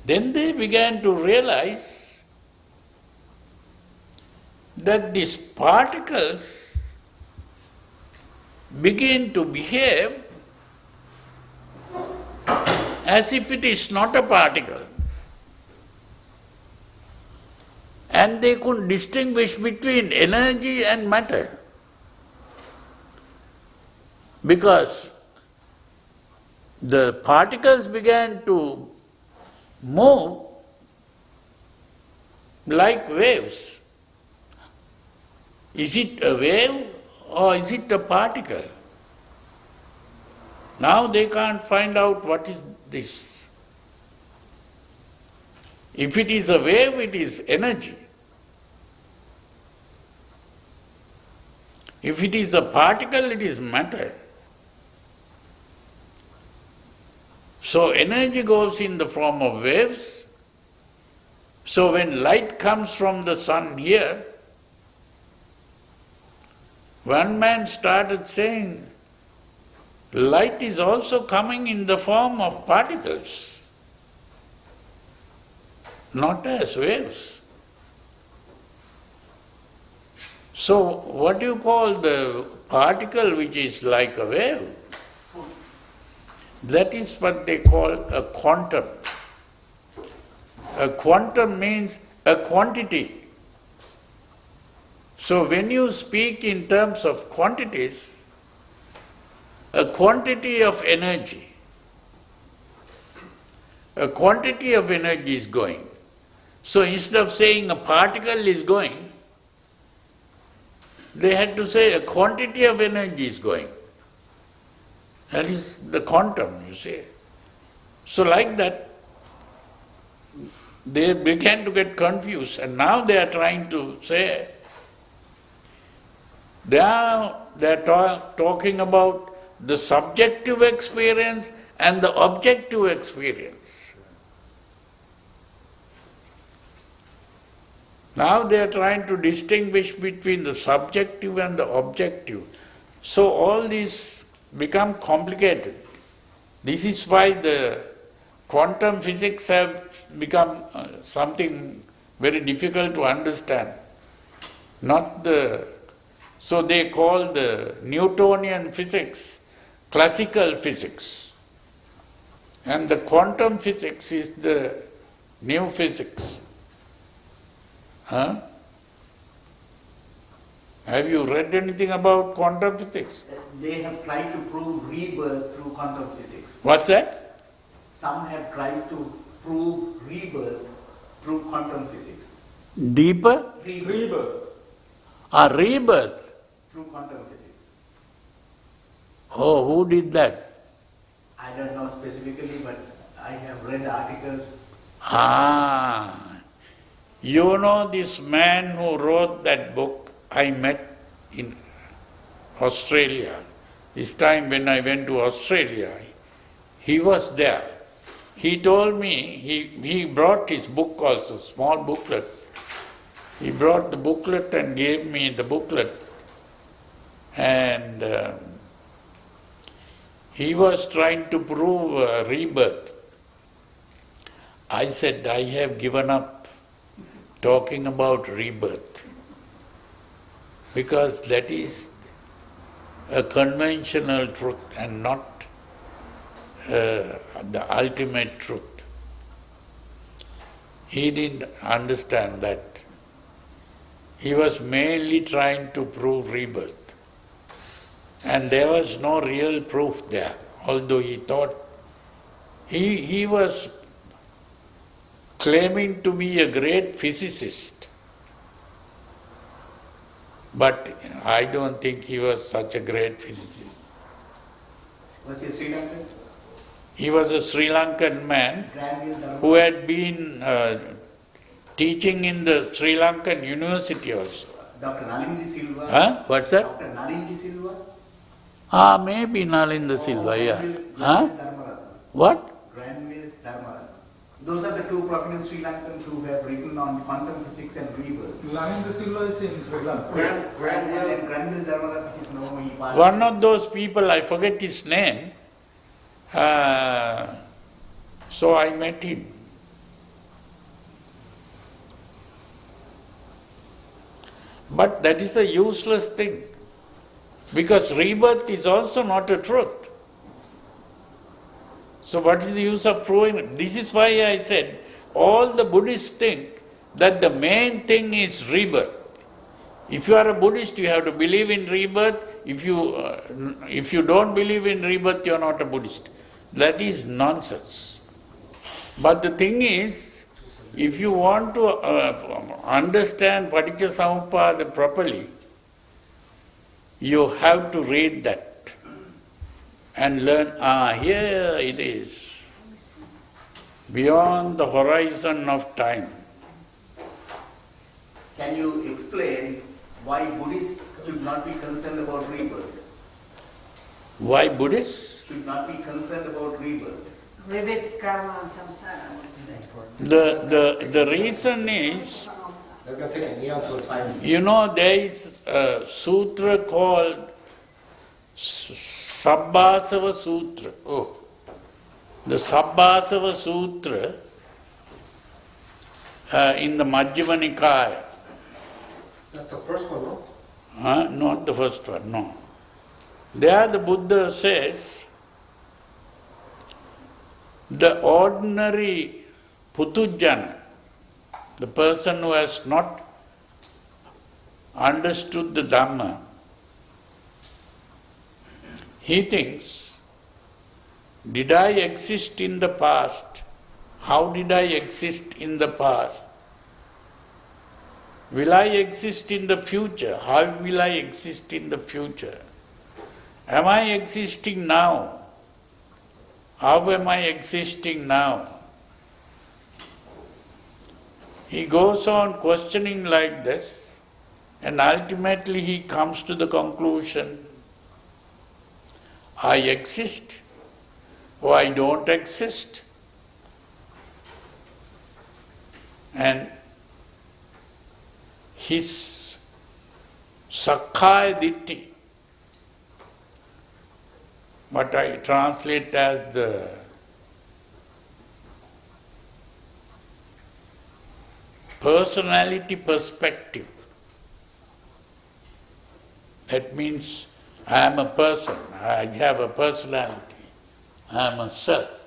Then they began to realize that these particles begin to behave as if it is not a particle. And they couldn't distinguish between energy and matter. Because the particles began to move like waves. Is it a wave or is it a particle? Now they can't find out what is this. If it is a wave, it is energy. If it is a particle, it is matter. So energy goes in the form of waves. So when light comes from the sun here, one man started saying, light is also coming in the form of particles, not as waves. So what do you call the particle which is like a wave? That is what they call a quantum. A quantum means a quantity. So when you speak in terms of quantities, a quantity of energy, a quantity of energy is going. So instead of saying a particle is going, they had to say a quantity of energy is going. That is the quantum, you see. So like that, they began to get confused, and now they are trying to say, they are talking about the subjective experience and the objective experience. Now they are trying to distinguish between the subjective and the objective. So all these become complicated. This is why the quantum physics have become something very difficult to understand. So they call the Newtonian physics classical physics. And the quantum physics is the new physics. Huh? Have you read anything about quantum physics? They have tried to prove rebirth through quantum physics. What's that? Some have tried to prove rebirth through quantum physics. Deeper? Rebirth. Rebirth. Through quantum physics. Oh, who did that? I don't know specifically, but I have read articles. You know this man who wrote that book I met in Australia. This time when I went to Australia, he was there. He told me, he brought his book also, small booklet. He brought the booklet and gave me the booklet. And he was trying to prove rebirth. I said, I have given up talking about rebirth, because that is a conventional truth and not the ultimate truth. He didn't understand that. He was mainly trying to prove rebirth. And there was no real proof there, although he thought he was claiming to be a great physicist. But I don't think he was such a great physicist. Was he Sri Lankan? He was a Sri Lankan man Granville who had been teaching in the Sri Lankan university also. Dr. Nalin Silva. Huh? What's that? Dr. Nalin Silva. Maybe Nalinda Silva, yeah. Dharmaratna. What? Granville Dharmaratna. Those are the two prominent Sri Lankans who have written on quantum physics and rebirth. Lalinda Silva is in Sri Lanka. Yes, Granville Dharmaratna is no, he passed. One of those people, I forget his name, so I met him. But that is a useless thing, because rebirth is also not a truth. So what is the use of proving it? This is why I said all the Buddhists think that the main thing is rebirth. If you are a Buddhist, you have to believe in rebirth. If you don't believe in rebirth, you are not a Buddhist. That is nonsense. But the thing is, if you want to understand Paticcasamuppada properly, you have to read that and learn, here it is, beyond the horizon of time. Can you explain why Buddhists should not be concerned about rebirth? Why Buddhists? Should not be concerned about rebirth. Rebirth, karma, and samsara, I would say. The reason is, They're going to take an eon to explain. you know, there is a sutra called Sabbasava Sutra. The Sabbasava Sutra in the Majjhima Nikaya. That's the first one, no? Not the first one, no. There the Buddha says, the ordinary Putujjana, the person who has not understood the Dhamma, he thinks, did I exist in the past? How did I exist in the past? Will I exist in the future? How will I exist in the future? Am I existing now? How am I existing now? He goes on questioning like this, and ultimately he comes to the conclusion, I exist or I don't exist. And his Sakkaya Ditthi, what I translate as the personality perspective. That means I am a person, I have a personality, I am a self.